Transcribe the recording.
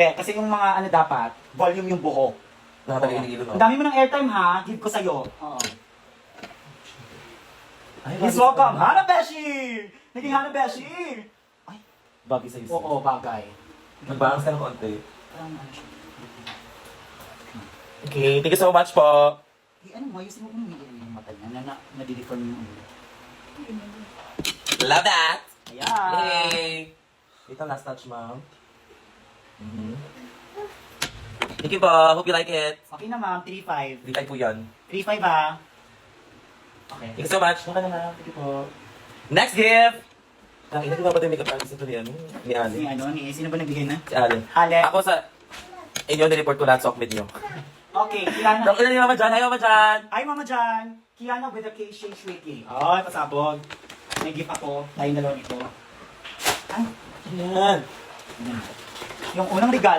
Kasi yung mga ano dapat, volume yung buhok. Nakatagililo, no? Ang dami mo ng airtime ha, give ko sa'yo. Oo. Ay, Please bagay welcome, sa'yo. Hana Beshi! Naging Hana Beshi! Ay, Bagay sa'yo. oo, bagay. Nagbangas ka ng konti. Parang ano siya. Okay, thank you so much po. Ano mo, ayusin mo kung yung mata niya, nadideform yung ulo. Love that! Ayan! Yay! Ito, last touch, ma'am. Thank you po. Hope you like it. Okay na ma'am, 3-5. Di po yan. 3-5 ha. Okay. Thank you so much. Maka na ma'am. Thank you po. Next gift! Ang ina ko ba pati makeup artist ito ni ano? Ni Ali. Sino ba nagbigay na? Si Ali. Ale. Ako sa inyo, nireport ko lahat sa okmid nyo. Okay, Kiana. Dok, ilan ni Mama Jan? Hi, Mama Jan! Hi Mama Jan! Kiana with a K-shake shaking. Ay, pasabog. May gift ako. Tayong dalawa nito. Ay, Yan. yung unang regalo.